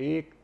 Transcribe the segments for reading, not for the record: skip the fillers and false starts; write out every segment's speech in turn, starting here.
1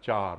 4।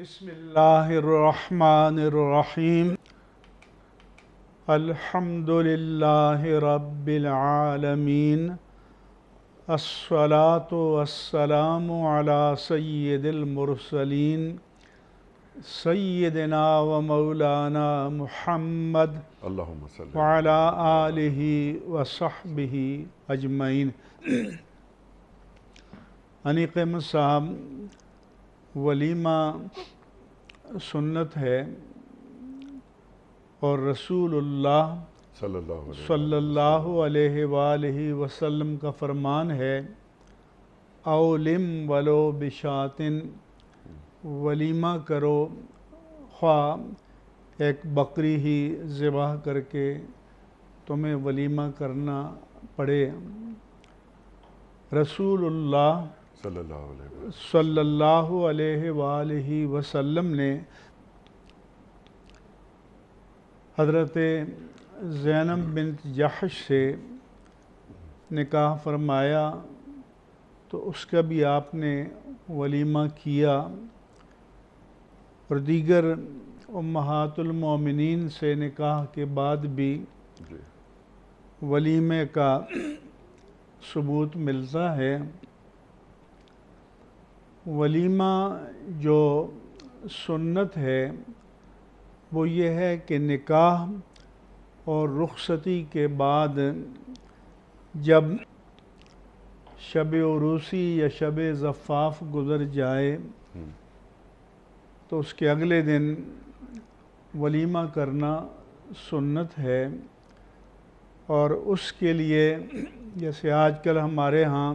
بسم اللہ الرحمن الرحیم الحمد للہ رب العالمین الصلاة والسلام علی سید المرسلین سیدنا و مولانا محمد اللہم صلی وعلی آلہ وصحبہ اجمعین۔ انیق احمد صاحب، ولیمہ سنت ہے اور رسول اللہ صلی اللہ علیہ وآلہ وسلم کا فرمان ہے، اولم ولو بشاتن، ولیمہ کرو خواہ ایک بکری ہی ذبح کر کے تمہیں ولیمہ کرنا پڑے۔ رسول اللہ صلی اللہ علیہ وآلہ وسلم نے حضرت زینب بنت جحش سے نکاح فرمایا تو اس کا بھی آپ نے ولیمہ کیا، اور دیگر امہات المومنین سے نکاح کے بعد بھی ولیمے کا ثبوت ملتا ہے۔ ولیمہ جو سنت ہے وہ یہ ہے کہ نکاح اور رخصتی کے بعد جب شب عروسی یا شب زفاف گزر جائے تو اس کے اگلے دن ولیمہ کرنا سنت ہے، اور اس کے لیے جیسے آج کل ہمارے ہاں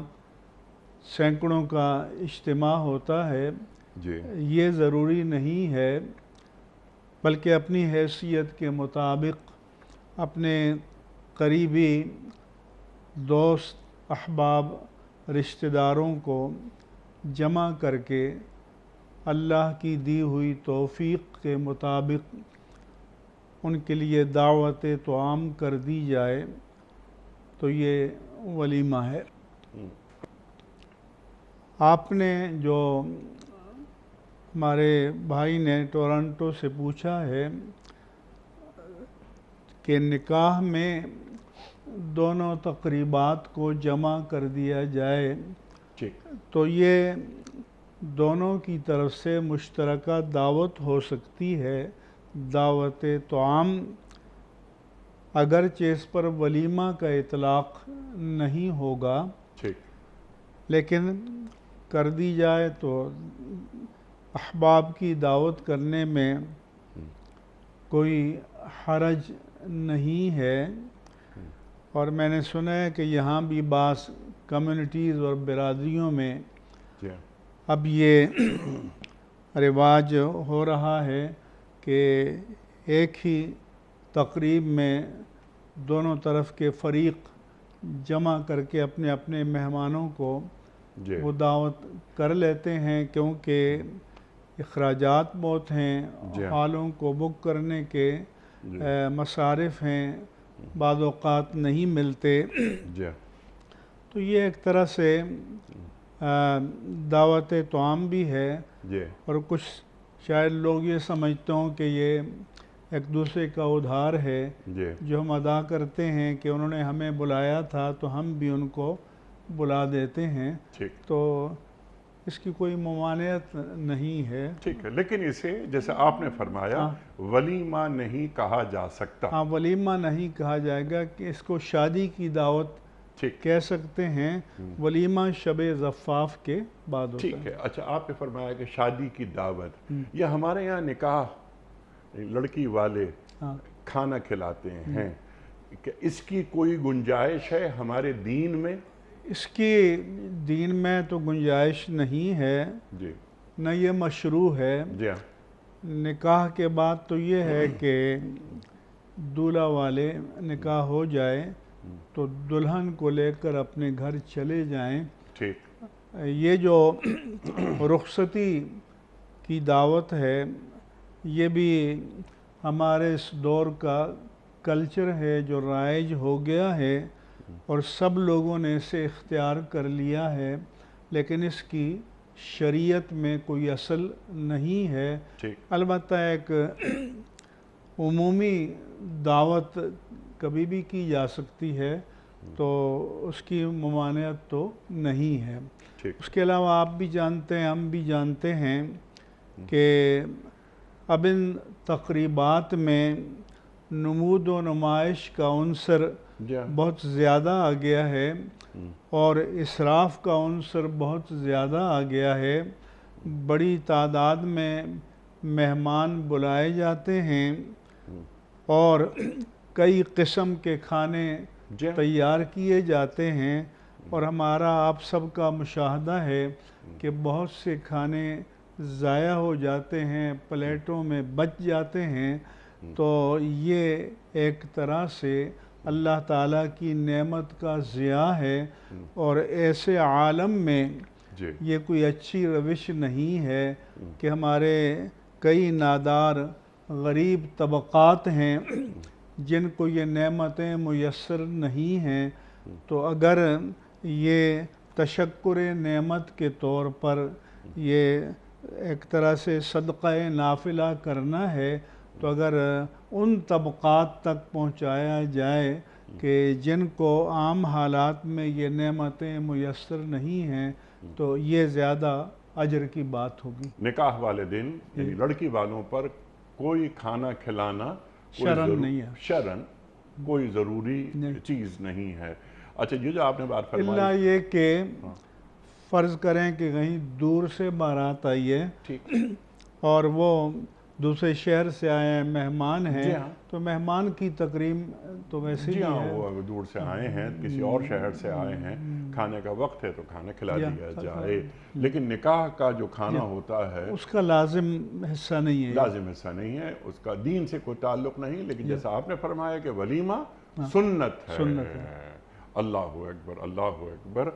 سینکڑوں کا اجتماع ہوتا ہے، یہ ضروری نہیں ہے، بلکہ اپنی حیثیت کے مطابق اپنے قریبی دوست احباب رشتہ داروں کو جمع کر کے اللہ کی دی ہوئی توفیق کے مطابق ان کے لیے دعوت طعام کر دی جائے تو یہ ولیمہ ہے۔ آپ نے جو ہمارے بھائی نے ٹورنٹو سے پوچھا ہے کہ نکاح میں دونوں تقریبات کو جمع کر دیا جائے، تو یہ دونوں کی طرف سے مشترکہ دعوت ہو سکتی ہے، دعوت طعام، اگرچہ اس پر ولیمہ کا اطلاق نہیں ہوگا، لیکن کر دی جائے تو احباب کی دعوت کرنے میں کوئی حرج نہیں ہے۔ اور میں نے سنا ہے کہ یہاں بھی بعض کمیونٹیز اور برادریوں میں اب یہ رواج ہو رہا ہے کہ ایک ہی تقریب میں دونوں طرف کے فریق جمع کر کے اپنے اپنے مہمانوں کو وہ دعوت کر لیتے ہیں، کیونکہ اخراجات بہت ہیں، ہالوں کو بک کرنے کے مصارف ہیں، بعض اوقات نہیں ملتے، تو یہ ایک طرح سے دعوت طعام بھی ہے، اور کچھ شاید لوگ یہ سمجھتے ہوں کہ یہ ایک دوسرے کا ادھار ہے جو ہم ادا کرتے ہیں کہ انہوں نے ہمیں بلایا تھا تو ہم بھی ان کو بلا دیتے ہیں، تو اس کی کوئی ممانعت نہیں ہے۔ ٹھیک ہے، لیکن اسے جیسے آپ نے فرمایا ولیمہ نہیں کہا جا سکتا۔ ہاں، ولیمہ نہیں کہا جائے گا، کہ اس کو شادی کی دعوت کہہ سکتے ہیں، ولیمہ شب زفاف کے بعد ہوتا ہے۔ ٹھیک ہے، اچھا آپ نے فرمایا کہ شادی کی دعوت، یہ ہمارے یہاں نکاح لڑکی والے کھانا کھلاتے ہیں، کہ اس کی کوئی گنجائش ہے ہمارے دین میں؟ اس کی دین میں تو گنجائش نہیں ہے، نہ یہ مشروع ہے۔ نکاح کے بعد تو یہ ہے کہ دولہا والے نکاح ہو جائے تو دلہن کو لے کر اپنے گھر چلے جائیں۔ یہ جو رخصتی کی دعوت ہے یہ بھی ہمارے اس دور کا کلچر ہے جو رائج ہو گیا ہے، اور سب لوگوں نے اسے اختیار کر لیا ہے، لیکن اس کی شریعت میں کوئی اصل نہیں ہے. البتہ ایک عمومی دعوت کبھی بھی کی جا سکتی ہے تو اس کی ممانعت تو نہیں ہے. اس کے علاوہ آپ بھی جانتے ہیں، ہم بھی جانتے ہیں کہ اب ان تقریبات میں نمود و نمائش کا عنصر بہت زیادہ آ گیا ہے اور اسراف کا عنصر بہت زیادہ آ گیا ہے. بڑی تعداد میں مہمان بلائے جاتے ہیں اور کئی قسم کے کھانے تیار کیے جاتے ہیں، اور ہمارا آپ سب کا مشاہدہ ہے کہ بہت سے کھانے ضائع ہو جاتے ہیں، پلیٹوں میں بچ جاتے ہیں. تو یہ ایک طرح سے اللہ تعالیٰ کی نعمت کا ضیاع ہے، اور ایسے عالم میں یہ کوئی اچھی روش نہیں ہے کہ ہمارے کئی نادار غریب طبقات ہیں جن کو یہ نعمتیں میسر نہیں ہیں. تو اگر یہ تشکر نعمت کے طور پر یہ ایک طرح سے صدقہ نافلہ کرنا ہے، تو اگر ان طبقات تک پہنچایا جائے کہ جن کو عام حالات میں یہ نعمتیں میسر نہیں ہیں، تو یہ زیادہ اجر کی بات ہوگی. نکاح والے دن یعنی لڑکی والوں پر کوئی کھانا کھلانا شرن نہیں ہے، شرن کوئی ضروری چیز نہیں ہے. اچھا یہ جو آپ نے بات فرمائی، اللہ یہ کہ فرض کریں کہ کہیں دور سے بارات آئی ہے اور وہ دوسرے شہر سے آئے ہیں، مہمان ہیں، تو مہمان کی تقریم تو ویسے ہی ہے. وہ دور سے آئے ہیں، کسی اور شہر سے آئے ہیں، کھانے کا وقت ہے تو کھانا کھلا دیا جائے. لیکن نکاح کا جو کھانا ہوتا ہے اس کا لازم حصہ نہیں ہے، لازم حصہ نہیں ہے، اس کا دین سے کوئی تعلق نہیں. لیکن جیسا آپ نے فرمایا کہ ولیمہ سنت ہے. اللہ اکبر، اللہ اکبر.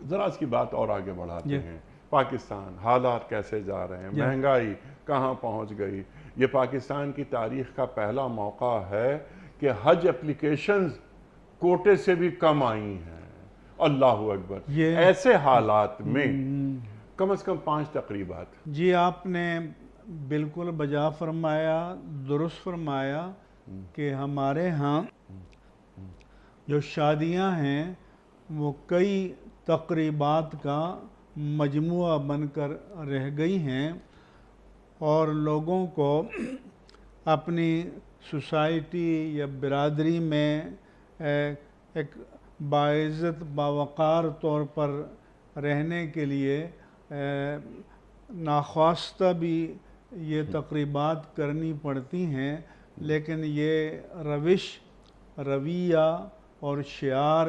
ذرا اس کی بات اور آگے بڑھاتے ہیں. پاکستان حالات کیسے جا رہے ہیں، مہنگائی کہاں پہنچ گئی. یہ پاکستان کی تاریخ کا پہلا موقع ہے کہ حج اپلیکیشنز کوٹے سے بھی کم آئی ہیں. اللہ اکبر. ایسے حالات میں کم از کم 5 تقریبات. جی آپ نے بالکل بجا فرمایا، درست فرمایا کہ ہمارے ہاں جو شادیاں ہیں وہ کئی تقریبات کا مجموعہ بن کر رہ گئی ہیں، اور لوگوں کو اپنی سوسائٹی یا برادری میں ایک باعزت باوقار طور پر رہنے کے لیے ناخواستہ بھی یہ تقریبات کرنی پڑتی ہیں. لیکن یہ رویہ اور شعار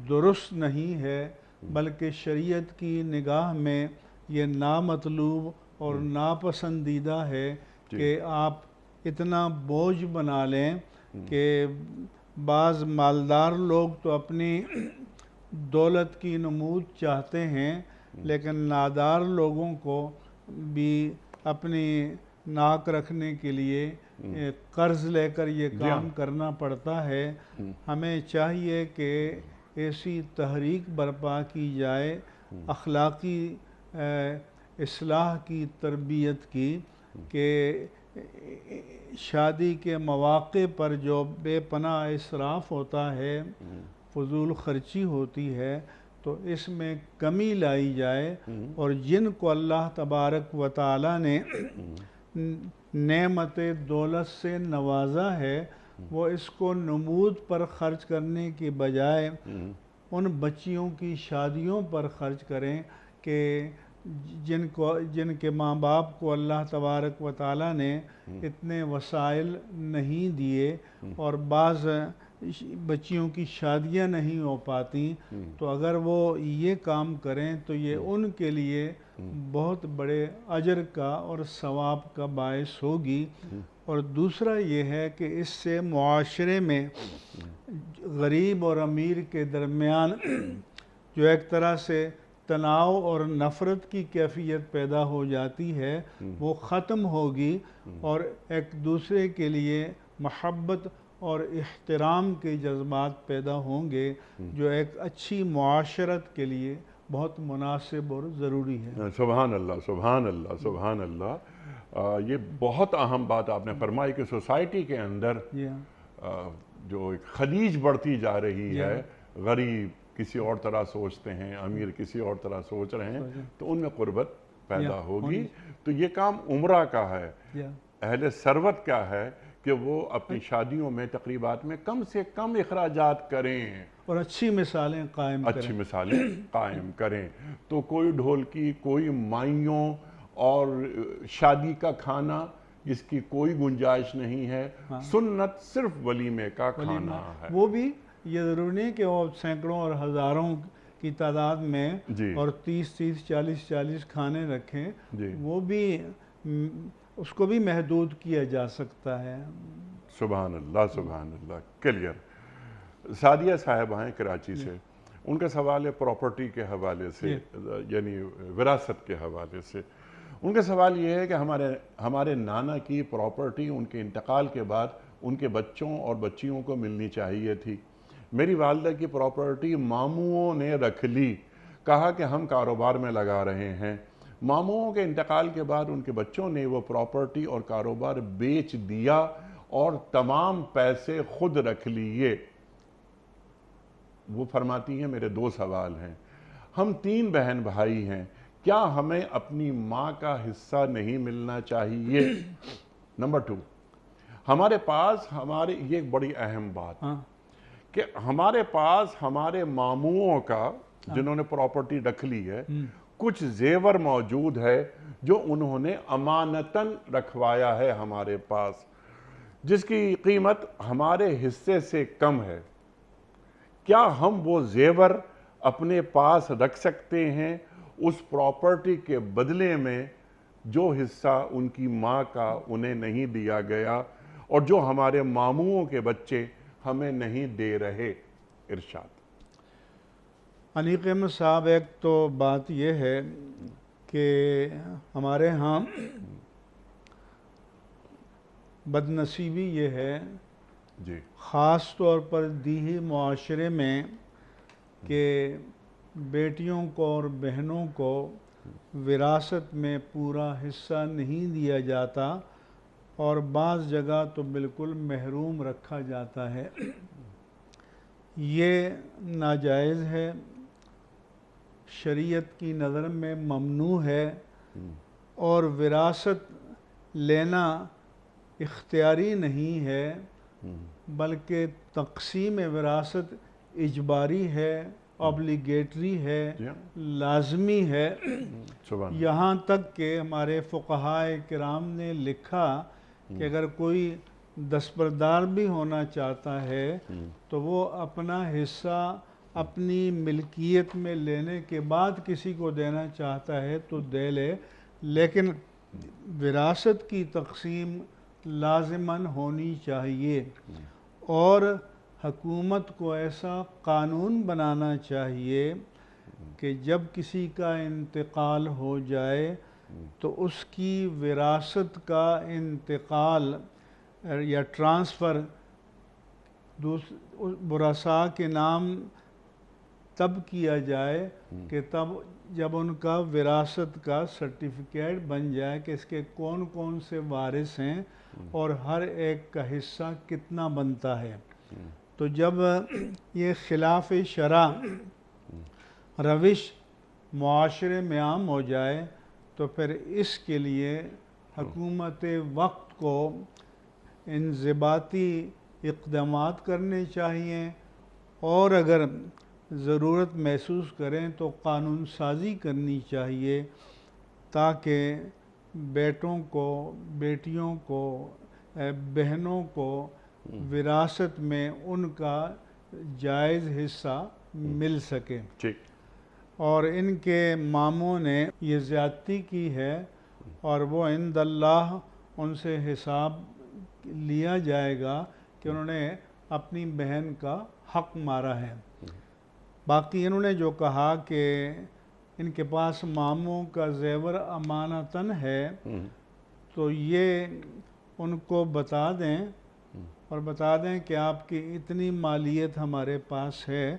درست نہیں ہے، بلکہ شریعت کی نگاہ میں یہ نامطلوب اور ناپسندیدہ ہے کہ آپ اتنا بوجھ بنا لیں کہ بعض مالدار لوگ تو اپنی دولت کی نمود چاہتے ہیں، لیکن نادار لوگوں کو بھی اپنی ناک رکھنے کے لیے قرض لے کر یہ کام کرنا پڑتا ہے. ہمیں چاہیے کہ ایسی تحریک برپا کی جائے، اخلاقی اصلاح کی، تربیت کی، کہ شادی کے مواقع پر جو بے پناہ اسراف ہوتا ہے، فضول خرچی ہوتی ہے، تو اس میں کمی لائی جائے، اور جن کو اللہ تبارک و تعالی نے نعمت دولت سے نوازا ہے وہ اس کو نمود پر خرچ کرنے کی بجائے ان بچیوں کی شادیوں پر خرچ کریں کہ جن کے ماں باپ کو اللہ تبارک و تعالی نے اتنے وسائل نہیں دیے، اور بعض بچیوں کی شادیاں نہیں ہو پاتی. تو اگر وہ یہ کام کریں تو یہ ان کے لیے بہت بڑے اجر کا اور ثواب کا باعث ہوگی. اور دوسرا یہ ہے کہ اس سے معاشرے میں غریب اور امیر کے درمیان جو ایک طرح سے تناؤ اور نفرت کی کیفیت پیدا ہو جاتی ہے وہ ختم ہوگی، اور ایک دوسرے کے لیے محبت اور احترام کے جذبات پیدا ہوں گے جو ایک اچھی معاشرت کے لیے بہت مناسب اور ضروری ہے۔ سبحان اللہ، سبحان اللہ، سبحان اللہ۔ یہ بہت اہم بات آپ نے فرمائی کہ سوسائٹی کے اندر جو ایک خلیج بڑھتی جا رہی ہے، غریب کسی اور طرح سوچتے ہیں، امیر کسی اور طرح سوچ رہے ہیں، تو ان میں قربت پیدا ہوگی۔ تو یہ کام عمرہ کا ہے۔ اہل ثروت کیا ہے کہ وہ اپنی شادیوں میں تقریبات میں کم سے کم اخراجات کریں اور اچھی مثالیں قائم کریں، اچھی مثالیں قائم کریں۔ تو کوئی ڈھولکی، کوئی مائیوں اور شادی کا کھانا، اس کی کوئی گنجائش نہیں ہے۔ سنت صرف ولیمے کا کھانا ہے۔ وہ بھی یہ ضروری نہیں کہ وہ سینکڑوں اور ہزاروں کی تعداد میں اور 30 40 کھانے رکھیں، وہ بھی اس کو بھی محدود کیا جا سکتا ہے۔ سبحان اللہ، سبحان اللہ، کلیئر۔ سعدیہ صاحب ہیں کراچی سے، ان کا سوال ہے پراپرٹی کے حوالے سے، یعنی وراثت کے حوالے سے۔ ان کا سوال یہ ہے کہ ہمارے نانا کی پراپرٹی ان کے انتقال کے بعد ان کے بچوں اور بچیوں کو ملنی چاہیے تھی۔ میری والدہ کی پراپرٹی ماموں نے رکھ لی، کہا کہ ہم کاروبار میں لگا رہے ہیں۔ ماموں کے انتقال کے بعد ان کے بچوں نے وہ پراپرٹی اور کاروبار بیچ دیا اور تمام پیسے خود رکھ لیے۔ وہ فرماتی ہیں میرے 2 سوال ہیں۔ ہم 3 بہن بھائی ہیں، کیا ہمیں اپنی ماں کا حصہ نہیں ملنا چاہیے؟ نمبر 2، ہمارے پاس یہ ایک بڑی اہم بات کہ ہمارے پاس ہمارے ماموں کا، جنہوں نے پراپرٹی رکھ لی ہے، کچھ زیور موجود ہے جو انہوں نے امانتاً رکھوایا ہے ہمارے پاس، جس کی قیمت ہمارے حصے سے کم ہے۔ کیا ہم وہ زیور اپنے پاس رکھ سکتے ہیں اس پراپرٹی کے بدلے میں جو حصہ ان کی ماں کا انہیں نہیں دیا گیا اور جو ہمارے ماموں کے بچے ہمیں نہیں دے رہے؟ ارشاد۔ انیق احمد صاحب، ایک تو بات یہ ہے کہ ہمارے ہاں بد نصیبی یہ ہے خاص طور پر دیہی معاشرے میں کہ بیٹیوں کو اور بہنوں کو وراثت میں پورا حصہ نہیں دیا جاتا اور بعض جگہ تو بالکل محروم رکھا جاتا ہے۔ یہ ناجائز ہے، شریعت کی نظر میں ممنوع ہے، اور وراثت لینا اختیاری نہیں ہے بلکہ تقسیم وراثت اجباری ہے، اوبلیگیٹری ہے، لازمی ہے۔ یہاں تک کہ ہمارے فقہائے کرام نے لکھا کہ اگر کوئی دستبردار بھی ہونا چاہتا ہے تو وہ اپنا حصہ اپنی ملکیت میں لینے کے بعد کسی کو دینا چاہتا ہے تو دے لے، لیکن وراثت کی تقسیم لازماً ہونی چاہیے، اور حکومت کو ایسا قانون بنانا چاہیے کہ جب کسی کا انتقال ہو جائے تو اس کی وراثت کا انتقال یا ٹرانسفر ورثاء کے نام تب کیا جائے کہ تب جب ان کا وراثت کا سرٹیفکیٹ بن جائے کہ اس کے کون کون سے وارث ہیں اور ہر ایک کا حصہ کتنا بنتا ہے۔ تو جب یہ خلاف شرع روش معاشرے میں عام ہو جائے تو پھر اس کے لیے حکومت وقت کو انضباطی اقدامات کرنے چاہیے، اور اگر ضرورت محسوس کریں تو قانون سازی کرنی چاہیے تاکہ بیٹوں کو، بیٹیوں کو، بہنوں کو وراثت میں ان کا جائز حصہ مل سکے۔ اور ان کے ماموں نے یہ زیادتی کی ہے اور وہ عند اللہ ان سے حساب لیا جائے گا کہ انہوں نے اپنی بہن کا حق مارا ہے۔ باقی انہوں نے جو کہا کہ ان کے پاس ماموں کا زیور امانتاً ہے، تو یہ ان کو بتا دیں اور بتا دیں کہ آپ کی اتنی مالیت ہمارے پاس ہے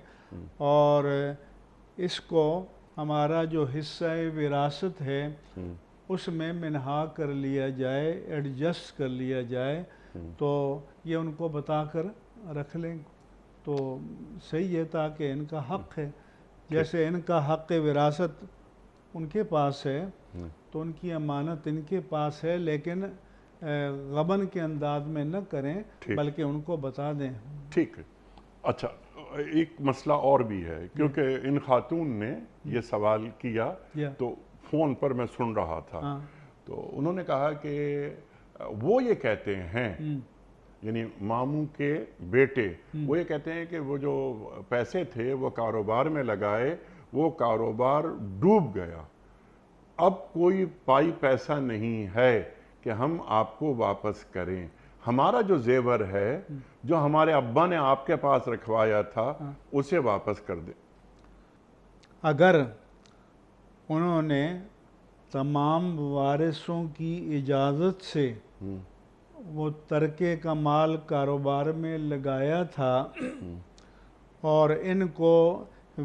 اور اس کو ہمارا جو حصہ وراثت ہے اس میں منہا کر لیا جائے، ایڈجسٹ کر لیا جائے، تو یہ ان کو بتا کر رکھ لیں تو صحیح ہے، تاکہ ان کا حق ہے، جیسے ان کا حق وراثت ان کے پاس ہے تو ان کی امانت ان کے پاس ہے، لیکن غبن کے انداز میں نہ کریں بلکہ ان کو بتا دیں۔ ٹھیک ہے۔ اچھا، ایک مسئلہ اور بھی ہے، کیونکہ ان خاتون نے یہ سوال کیا تو فون پر میں سن رہا تھا، تو انہوں نے کہا کہ وہ یہ کہتے ہیں، یعنی ماموں کے بیٹے وہ یہ کہتے ہیں کہ وہ جو پیسے تھے وہ کاروبار میں لگائے، وہ کاروبار ڈوب گیا، اب کوئی پائی پیسہ نہیں ہے کہ ہم آپ کو واپس کریں، ہمارا جو زیور ہے جو ہمارے ابا نے آپ کے پاس رکھوایا تھا اسے واپس کر دیں۔ اگر انہوں نے تمام وارثوں کی اجازت سے وہ ترکے کا مال کاروبار میں لگایا تھا اور ان کو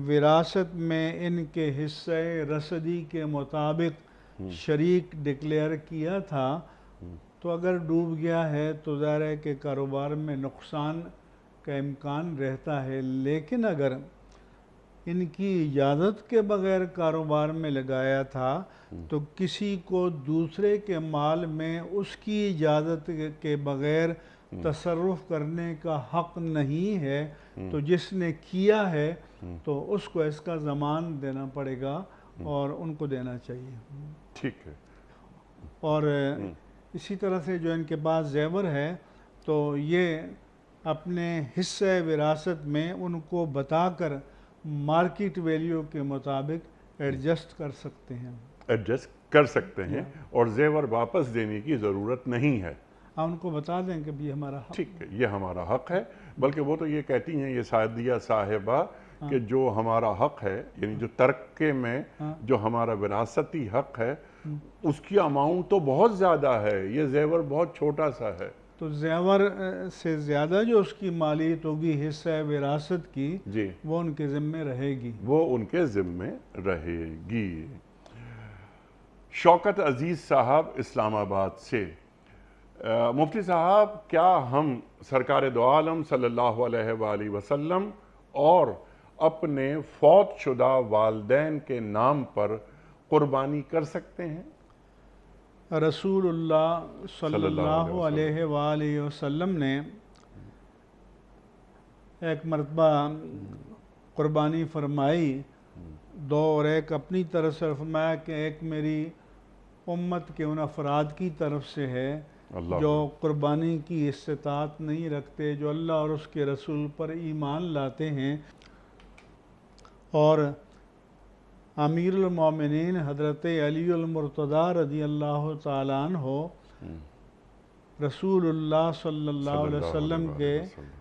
وراثت میں ان کے حصہ رسدی کے مطابق شریک ڈکلیئر کیا تھا، تو اگر ڈوب گیا ہے تو ظاہر ہے کہ کاروبار میں نقصان کا امکان رہتا ہے، لیکن اگر ان کی اجازت کے بغیر کاروبار میں لگایا تھا تو کسی کو دوسرے کے مال میں اس کی اجازت کے بغیر تصرف کرنے کا حق نہیں ہے، تو جس نے کیا ہے تو اس کو اس کا ضمان دینا پڑے گا اور ان کو دینا چاہیے۔ ٹھیک ہے۔ اور اسی طرح سے جو ان کے پاس زیور ہے تو یہ اپنے حصہ وراثت میں ان کو بتا کر مارکیٹ ویلیو کے مطابق ایڈجسٹ کر سکتے ہیں، ایڈجسٹ کر سکتے ہیں، اور زیور واپس دینے کی ضرورت نہیں ہے۔ ان کو بتا دیں کہ یہ ہمارا حق، ٹھیک ہے، یہ ہمارا حق ہے، بلکہ وہ تو یہ کہتی ہیں یہ سعدیہ صاحبہ کہ جو ہمارا حق ہے، یعنی جو ترکے میں جو ہمارا وراثتی حق ہے اس کی اماؤنٹ تو بہت زیادہ ہے، یہ زیور بہت چھوٹا سا ہے۔ تو زیور سے زیادہ جو اس کی مالیت ہوگی حصہ وراثت کی، وہ ان کے ذمے رہے گی، وہ ان کے ذمے رہے گی۔ شوکت عزیز صاحب اسلام آباد سے، مفتی صاحب کیا ہم سرکار دو عالم صلی اللہ علیہ وآلہ وسلم اور اپنے فوت شدہ والدین کے نام پر قربانی کر سکتے ہیں؟ رسول اللہ صلی اللہ علیہ وآلہ وسلم نے ایک مرتبہ قربانی فرمائی، دو، اور ایک اپنی طرف سے فرمایا کہ ایک میری امت کے ان افراد کی طرف سے ہے جو قربانی کی استطاعت نہیں رکھتے، جو اللہ اور اس کے رسول پر ایمان لاتے ہیں، اور امیر المومنین حضرت علی المرتضیٰ رضی اللہ تعالیٰ عنہ رسول اللہ صلی اللہ علیہ وسلم کے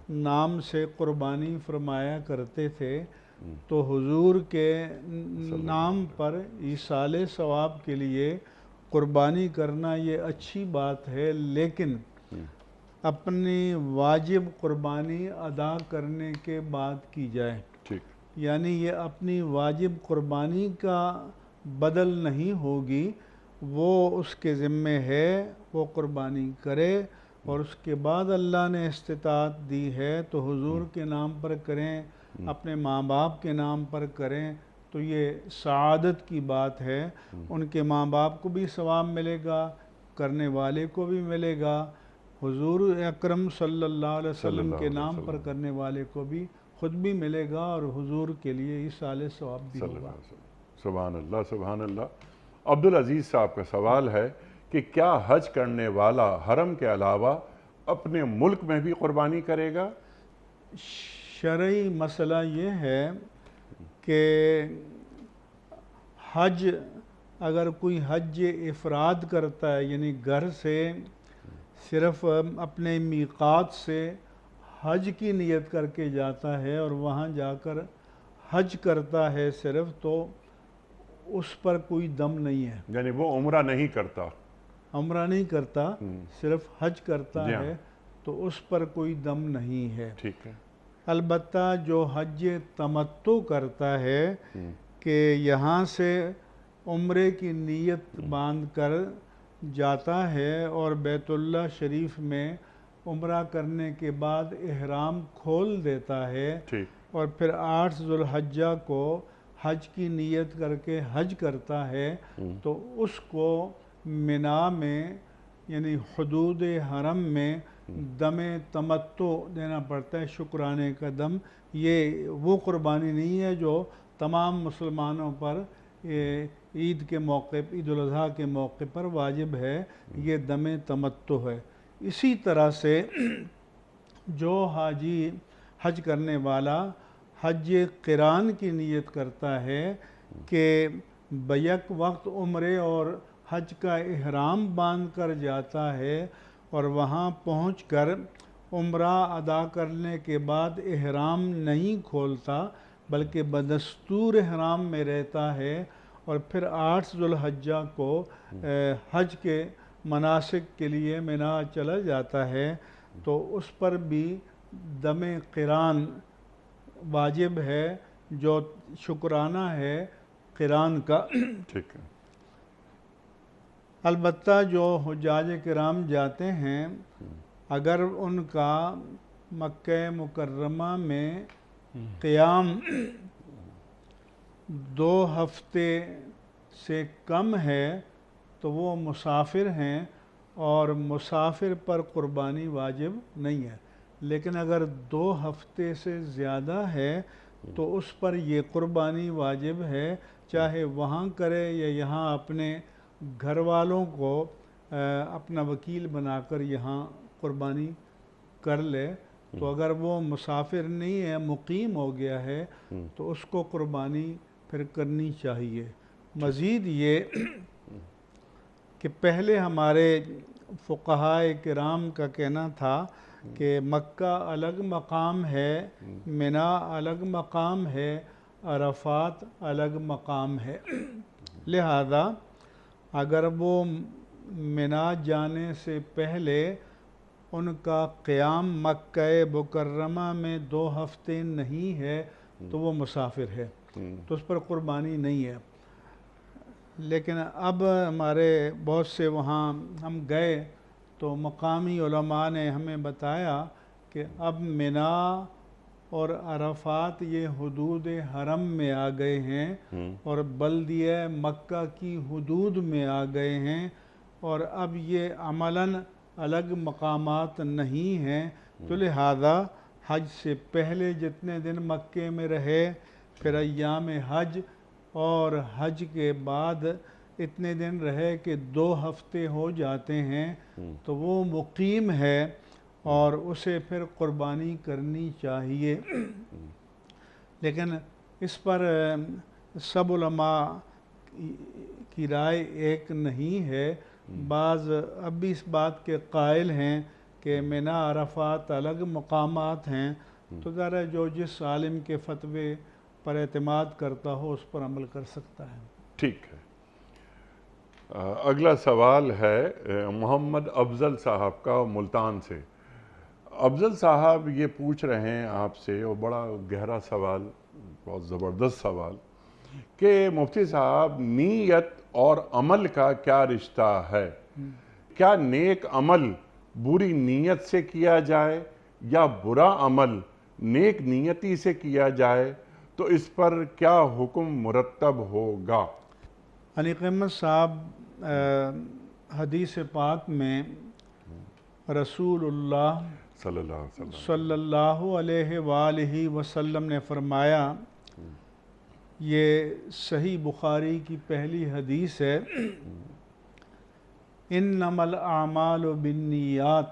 نام سے قربانی فرمایا کرتے تھے، تو حضور کے نام پر ایصال ثواب کے لیے قربانی کرنا یہ اچھی بات ہے، لیکن اپنی واجب قربانی ادا کرنے کے بعد کی جائے، یعنی یہ اپنی واجب قربانی کا بدل نہیں ہوگی، وہ اس کے ذمے ہے، وہ قربانی کرے، اور اس کے بعد اللہ نے استطاعت دی ہے تو حضور کے نام پر کریں، اپنے ماں باپ کے نام پر کریں، تو یہ سعادت کی بات ہے، ان کے ماں باپ کو بھی ثواب ملے گا، کرنے والے کو بھی ملے گا، حضور اکرم صلی اللہ علیہ وسلم کے نام پر کرنے والے کو بھی خود بھی ملے گا، اور حضور کے لیے ایصال ثواب بھی ہوگا۔ سبحان اللہ، سبحان اللہ۔ عبدالعزیز صاحب کا سوال ہے کہ کیا حج کرنے والا حرم کے علاوہ اپنے ملک میں بھی قربانی کرے گا؟ شرعی مسئلہ یہ ہے کہ حج، اگر کوئی حج افراد کرتا ہے، یعنی گھر سے صرف اپنے میقات سے حج کی نیت کر کے جاتا ہے اور وہاں جا کر حج کرتا ہے صرف، تو اس پر کوئی دم نہیں ہے، یعنی وہ عمرہ نہیں کرتا، عمرہ نہیں کرتا، صرف حج کرتا ہے، تو اس پر کوئی دم نہیں ہے۔ ٹھیک ہے۔ البتہ جو حج تمتع کرتا ہے، کہ یہاں سے عمرے کی نیت باندھ کر جاتا ہے اور بیت اللہ شریف میں عمرہ کرنے کے بعد احرام کھول دیتا ہے اور پھر 8 ذوالحجہ کو حج کی نیت کر کے حج کرتا ہے تو اس کو منی میں یعنی حدود حرم میں دم تمتع دینا پڑتا ہے، شکرانے کا دم۔ یہ وہ قربانی نہیں ہے جو تمام مسلمانوں پر عید کے موقع عید الاضحیٰ کے موقع پر واجب ہے، یہ دم تمتع ہے۔ اسی طرح سے جو حاجی حج کرنے والا حج قران کی نیت کرتا ہے کہ بیک وقت عمرے اور حج کا احرام باندھ کر جاتا ہے اور وہاں پہنچ کر عمرہ ادا کرنے کے بعد احرام نہیں کھولتا بلکہ بدستور احرام میں رہتا ہے اور پھر 8 ذوالحجہ کو حج کے مناسک کے لیے منی چلا جاتا ہے تو اس پر بھی دم قران واجب ہے جو شکرانہ ہے قران کا۔ ٹھیک ہے۔ البتہ جو حجاج کرام جاتے ہیں اگر ان کا مکہ مکرمہ میں قیام 2 ہفتے سے کم ہے تو وہ مسافر ہیں اور مسافر پر قربانی واجب نہیں ہے، لیکن اگر 2 ہفتے سے زیادہ ہے تو اس پر یہ قربانی واجب ہے، چاہے وہاں کرے یا یہاں اپنے گھر والوں کو اپنا وکیل بنا کر یہاں قربانی کر لے۔ تو اگر وہ مسافر نہیں ہے، مقیم ہو گیا ہے تو اس کو قربانی پھر کرنی چاہیے۔ مزید یہ کہ پہلے ہمارے فقہائے کرام کا کہنا تھا کہ مکہ الگ مقام ہے، منی الگ مقام ہے، عرفات الگ مقام ہے، لہذا اگر وہ منی جانے سے پہلے ان کا قیام مکہ مکرمہ میں 2 ہفتے نہیں ہے تو وہ مسافر ہے، تو اس پر قربانی نہیں ہے۔ لیکن اب ہمارے بہت سے وہاں ہم گئے تو مقامی علماء نے ہمیں بتایا کہ اب منی اور عرفات یہ حدود حرم میں آ گئے ہیں اور بلدیہ مکہ کی حدود میں آ گئے ہیں اور اب یہ عملاً الگ مقامات نہیں ہیں، تو لہذا حج سے پہلے جتنے دن مکے میں رہے، پھر ایام حج اور حج کے بعد اتنے دن رہے کہ 2 ہفتے ہو جاتے ہیں تو وہ مقیم ہے اور اسے پھر قربانی کرنی چاہیے۔ لیکن اس پر سب علماء کی رائے ایک نہیں ہے، بعض اب بھی اس بات کے قائل ہیں کہ منی عرفات الگ مقامات ہیں، تو ذرا جو جس عالم کے فتوے پر اعتماد کرتا ہو اس پر عمل کر سکتا ہے۔ ٹھیک ہے۔ اگلا سوال ہے محمد افضل صاحب کا ملتان سے۔ افضل صاحب یہ پوچھ رہے ہیں آپ سے، اور بڑا گہرا سوال، بہت زبردست سوال، کہ مفتی صاحب نیت اور عمل کا کیا رشتہ ہے؟ کیا نیک عمل بری نیت سے کیا جائے یا برا عمل نیک نیتی سے کیا جائے تو اس پر کیا حکم مرتب ہوگا؟ علی قیمت صاحب حدیث پاک میں رسول اللہ صلی اللہ علیہ وآلہ وسلم نے فرمایا، یہ صحیح بخاری کی پہلی حدیث ہے، انما الاعمال بالنیات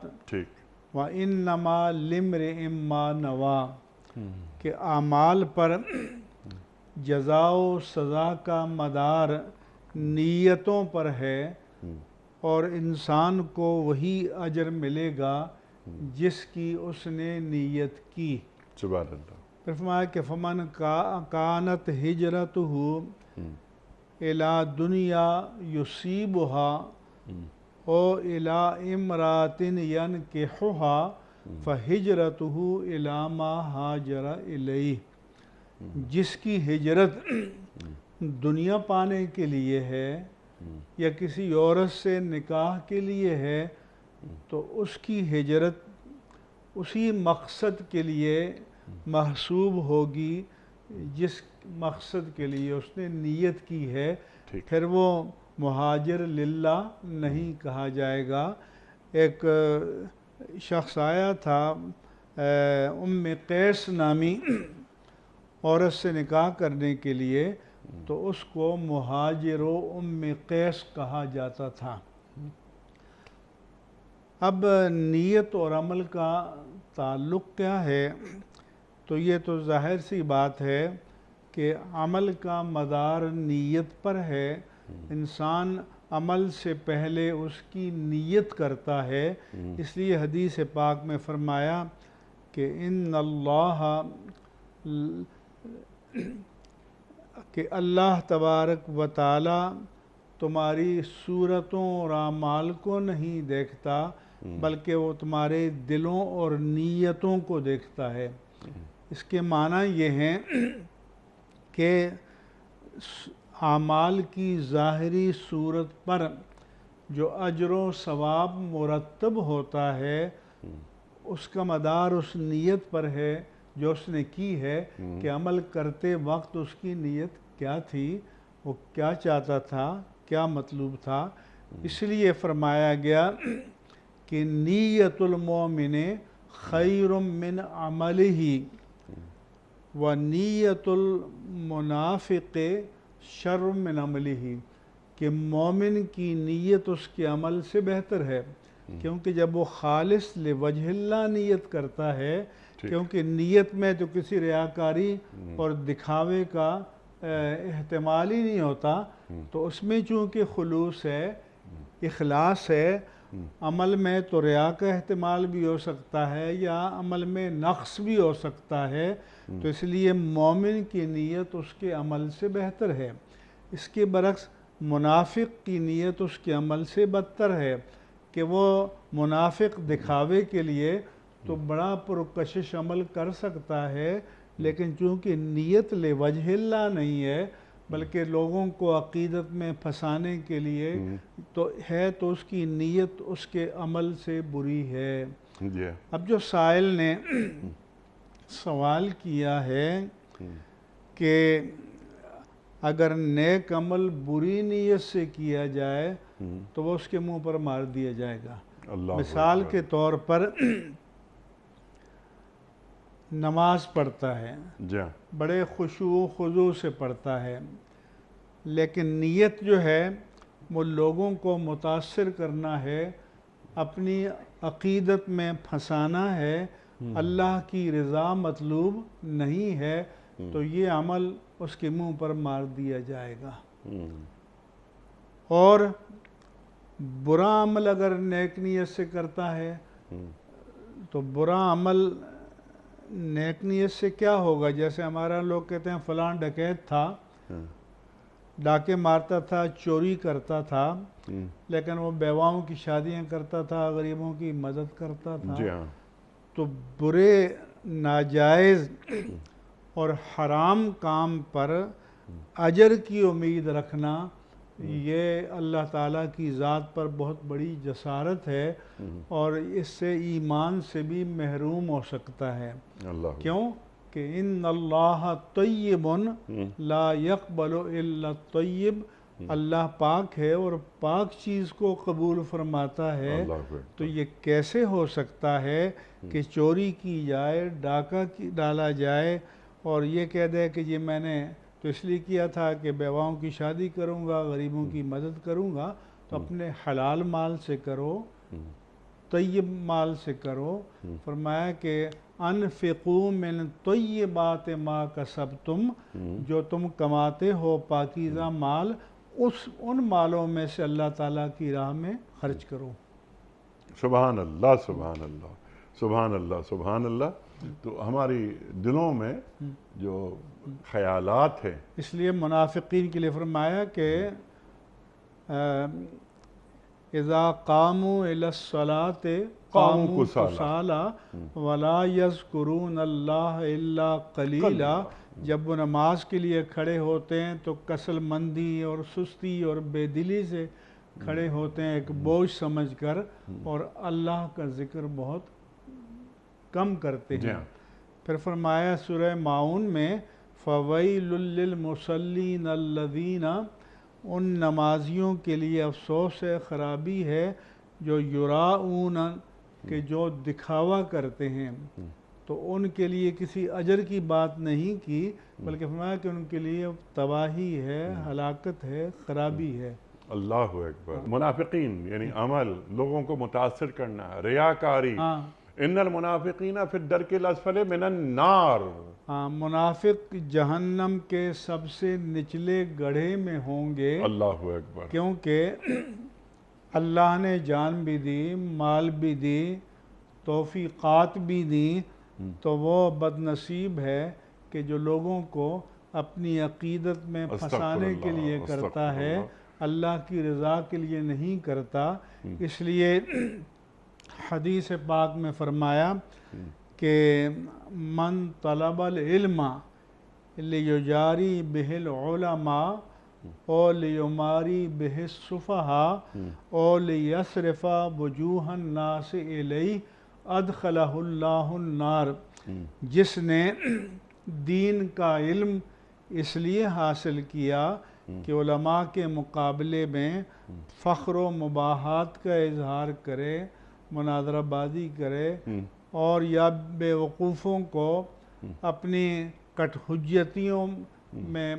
وانما لامرئ ما نوی، کہ اعمال پر جزا و سزا کا مدار نیتوں پر ہے اور انسان کو وہی اجر ملے گا جس کی اس نے نیت کی۔ سبحان اللہ۔ پھر فرمایا کہ فمن کانت ہجرتہ الی دنیا یصیبها او الی امرأۃ ینکحها فہجرتہ الی ما ہاجر الیہ، جس کی ہجرت دنیا پانے کے لیے ہے یا کسی عورت سے نکاح کے لیے ہے تو اس کی ہجرت اسی مقصد کے لیے محسوب ہوگی جس مقصد کے لیے اس نے نیت کی ہے، پھر وہ مہاجر للہ نہیں کہا جائے گا۔ ایک شخص آیا تھا ام قیس نامی عورت سے نکاح کرنے کے لیے، تو اس کو مہاجر و ام قیس کہا جاتا تھا۔ اب نیت اور عمل کا تعلق کیا ہے؟ تو یہ تو ظاہر سی بات ہے کہ عمل کا مدار نیت پر ہے۔ انسان عمل سے پہلے اس کی نیت کرتا ہے، اس لیے حدیث پاک میں فرمایا کہ ان اللہ کہ اللہ تبارک و تعالی تمہاری صورتوں اور اعمال کو نہیں دیکھتا بلکہ وہ تمہارے دلوں اور نیتوں کو دیکھتا ہے۔ اس کے معنی یہ ہیں کہ اعمال کی ظاہری صورت پر جو اجر و ثواب مرتب ہوتا ہے اس کا مدار اس نیت پر ہے جو اس نے کی ہے کہ عمل کرتے وقت اس کی نیت کیا تھی، وہ کیا چاہتا تھا، کیا مطلوب تھا۔ اس لیے فرمایا گیا کہ نیت المومن خیر من عملہ و نیت المنافق شر من عملہ، کہ مومن کی نیت اس کے عمل سے بہتر ہے، کیونکہ جب وہ خالص لوجہ اللہ نیت کرتا ہے، کیونکہ نیت میں تو کسی ریاکاری اور دکھاوے کا احتمال ہی نہیں ہوتا، تو اس میں چونکہ خلوص ہے، اخلاص ہے۔ عمل میں تو ریا کا احتمال بھی ہو سکتا ہے یا عمل میں نقص بھی ہو سکتا ہے، تو اس لیے مومن کی نیت اس کے عمل سے بہتر ہے۔ اس کے برعکس منافق کی نیت اس کے عمل سے بدتر ہے کہ وہ منافق دکھاوے کے لیے تو بڑا پرکشش عمل کر سکتا ہے، لیکن چونکہ نیت لوجہ اللہ نہیں ہے بلکہ لوگوں کو عقیدت میں پھنسانے کے لیے تو ہے، تو اس کی نیت اس کے عمل سے بری ہے۔ اب جو سائل نے سوال کیا ہے کہ اگر نیک عمل بری نیت سے کیا جائے تو وہ اس کے منہ پر مار دیا جائے گا۔ مثال کے طور پر نماز پڑھتا ہے، بڑے خشوع و خضوع سے پڑھتا ہے، لیکن نیت جو ہے وہ لوگوں کو متاثر کرنا ہے، اپنی عقیدت میں پھنسانا ہے، اللہ کی رضا مطلوب نہیں ہے، تو یہ عمل اس کے منہ پر مار دیا جائے گا۔ اور برا عمل اگر نیک نیت سے کرتا ہے تو برا عمل نیک نیت سے کیا ہوگا؟ جیسے ہمارا لوگ کہتے ہیں فلاں ڈکیت تھا، ڈاکے مارتا تھا، چوری کرتا تھا، لیکن وہ بیواؤں کی شادیاں کرتا تھا، غریبوں کی مدد کرتا تھا۔ تو برے، ناجائز اور حرام کام پر اجر کی امید رکھنا یہ اللہ تعالیٰ کی ذات پر بہت بڑی جسارت ہے، اور اس سے ایمان سے بھی محروم ہو سکتا ہے۔ کیوں کہ ان اللہ طیب لا يقبل الا الطیب، اللہ پاک ہے اور پاک چیز کو قبول فرماتا ہے۔ تو یہ کیسے ہو سکتا ہے کہ چوری کی جائے، ڈاکہ ڈالا جائے اور یہ کہہ دے کہ یہ میں نے تو اس لیے کیا تھا کہ بیواؤں کی شادی کروں گا، غریبوں کی مدد کروں گا، تو اپنے حلال مال سے کرو، طیب مال سے کرو۔ فرمایا کہ انفقوا من طیبات ما کسبتم، جو تم کماتے ہو پاکیزہ مال، ان مالوں میں سے اللہ تعالیٰ کی راہ میں خرچ کرو۔ سبحان اللہ، سبحان اللہ، سبحان اللہ، سبحان اللہ۔ تو ہماری دلوں میں جو خیالات ہیں، اس لیے منافقین کے لیے فرمایا کہ اذا قاموا الی الصلاۃ قاموا کسالا ولا یذکرون اللہ الا قلیلا، جب وہ نماز کے لیے کھڑے ہوتے ہیں تو کسل مندی اور سستی اور بے دلی سے کھڑے ہوتے ہیں، ایک بوجھ سمجھ کر، اور اللہ کا ذکر بہت کم کرتے ہیں۔ پھر فرمایا سورہ ماؤن میں فَوَيْلٌ لِّلْمُصَلِّينَ الَّذِينَ، ان نمازیوں کے لیے افسوس ہے، خرابی ہے، جو یراؤون، کہ جو دکھاوا کرتے ہیں، تو ان کے لیے کسی اجر کی بات نہیں کی، بلکہ فرمایا کہ ان کے لیے تباہی ہے، ہلاکت ہے، خرابی ہے۔ اللہ اکبر۔ منافقین یعنی عمل، لوگوں کو متاثر کرنا، ریاکاری، ان المنافقین فی الدرک الاسفل من النار، منافق جہنم کے سب سے نچلے گڑھے میں ہوں گے۔ اللہ اکبر۔ کیونکہ اللہ نے جان بھی دی، مال بھی دی، توفیقات بھی دی، تو وہ بد نصیب ہے کہ جو لوگوں کو اپنی عقیدت میں پھنسانے کے لیے کرتا ہے، اللہ کی رضا کے لیے نہیں کرتا۔ اس لیے حدیث پاک میں فرمایا کہ من طلب العلم لیجاری بہ العلماء او لیماری بہ السفہاء او لیصرف وجوہ الناس الیہ ادخلہ اللہ النار، جس نے دین کا علم اس لیے حاصل کیا کہ علماء کے مقابلے میں فخر و مباحات کا اظہار کرے، مناظرہ بازی کرے، اور یا بے وقوفوں کو اپنی کٹ حجتیوں میں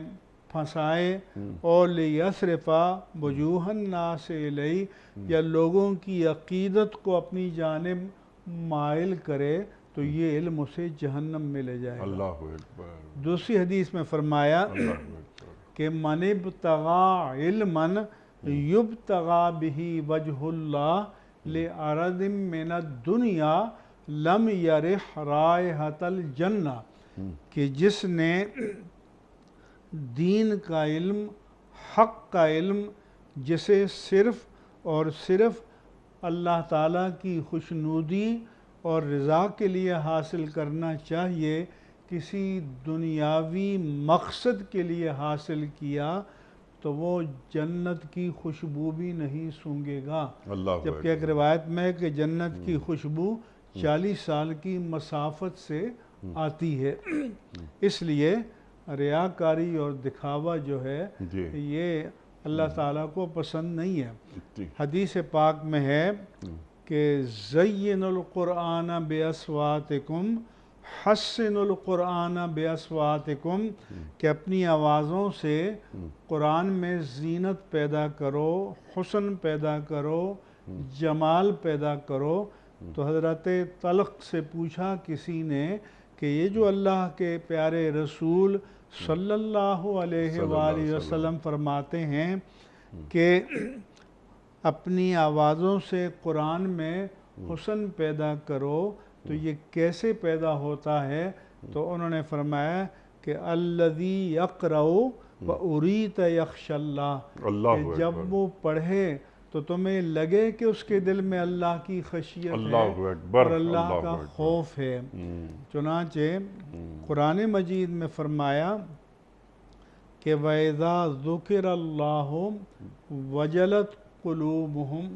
پھنسائے، اور لیصرف وجوہ الناس الیہ، یا لوگوں کی عقیدت کو اپنی جانب مائل کرے، تو یہ علم اسے جہنم میں لے جائے گا۔ اللہ اکبر۔ دوسری حدیث میں فرمایا کہ من ابتغى علما یبتغى بہ وجہ اللہ لعرض من الدنیا لم یرح رائحۃ الجنہ، کہ جس نے دین کا علم، حق کا علم، جسے صرف اور صرف اللہ تعالیٰ کی خوشنودی اور رضا کے لیے حاصل کرنا چاہیے، کسی دنیاوی مقصد کے لیے حاصل کیا، تو وہ جنت کی خوشبو بھی نہیں سونگے گا۔ جبکہ ایک روایت میں ہے کہ جنت کی خوشبو 40 سال کی مسافت سے آتی ہے۔ اس لیے ریاکاری اور دکھاوا جو ہے یہ اللہ تعالیٰ کو پسند نہیں ہے۔ حدیث پاک میں ہے کہ زینوا القرآن باصواتکم، حسنوا القرآن باصواتکم، کہ اپنی آوازوں سے قرآن میں زینت پیدا کرو، حسن پیدا کرو، جمال پیدا کرو۔ تو حضرت طلق سے پوچھا کسی نے کہ یہ جو اللہ کے پیارے رسول صلی اللہ علیہ وآلہ وسلم فرماتے ہیں کہ اپنی آوازوں سے قرآن میں حسن پیدا کرو، تو یہ کیسے پیدا ہوتا ہے؟ تو انہوں نے فرمایا کہ الذی یقرأ وأریت یخشی اللہ، کہ جب وہ پڑھے تو تمہیں لگے کہ اس کے دل میں اللہ کی خشیت ہے اور اللہ کا خوف ہے۔ چنانچہ قرآن مجید میں فرمایا کہ وَإِذَا ذُكِرَ اللَّهُ وَجَلَتْ قُلُوبُهُمْ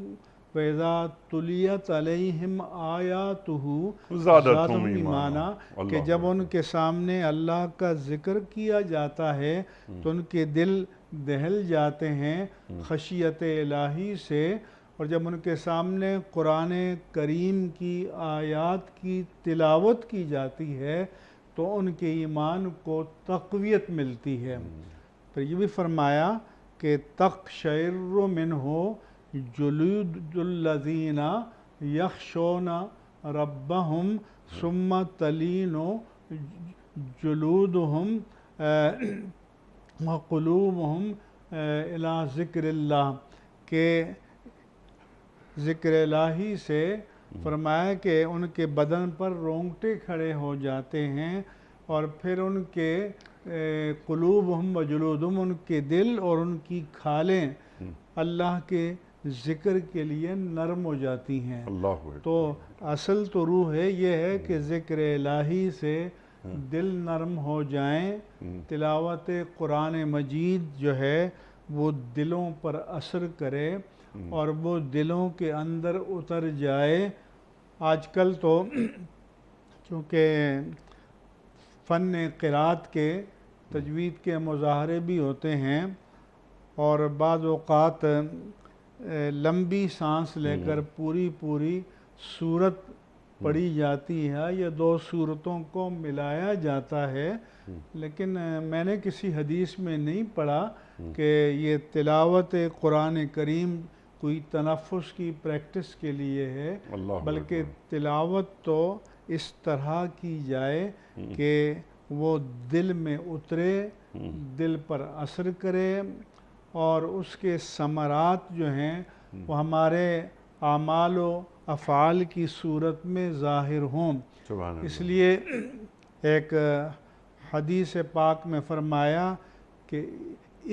وَإِذَا تُلِيَتْ عَلَيْهِمْ آيَاتُهُ زَادَتْهُمْ ایمانا، کہ جب ان کے سامنے اللہ کا ذکر کیا جاتا ہے تو ان کے دل دہل جاتے ہیں خشیت الہی سے، اور جب ان کے سامنے قرآن کریم کی آیات کی تلاوت کی جاتی ہے تو ان کے ایمان کو تقویت ملتی ہے۔ پھر یہ بھی فرمایا کہ تقشعر منہ جلود الذین یخشون ربہم ثم تلین جلودہم وقلوبہم الی ذکر اللہ، کہ ذکر الہی سے فرمایا کہ ان کے بدن پر رونگٹے کھڑے ہو جاتے ہیں، اور پھر ان کے قلوبہم و جلودہم، ان کے دل اور ان کی کھالیں اللہ کے ذکر کے لیے نرم ہو جاتی ہیں۔ اللہ تو اصل تو روح ہے یہ ہے کہ ذکر الہی سے دل نرم ہو جائیں، تلاوت قرآن مجید جو ہے وہ دلوں پر اثر کرے اور وہ دلوں کے اندر اتر جائے۔ آج کل تو چونکہ فن قرات کے تجوید کے مظاہرے بھی ہوتے ہیں اور بعض اوقات لمبی سانس لے کر پوری صورت پڑھی جاتی ہے یا دو صورتوں کو ملایا جاتا ہے، لیکن میں نے کسی حدیث میں نہیں پڑھا کہ یہ تلاوت قرآن کریم کوئی تنفس کی پریکٹس کے لیے ہے، بلکہ تلاوت تو اس طرح کی جائے کہ وہ دل میں اترے، دل پر اثر کرے اور اس کے ثمرات جو ہیں وہ ہمارے اعمال و افعال کی صورت میں ظاہر ہوں۔ اس لیے ایک حدیث پاک میں فرمایا کہ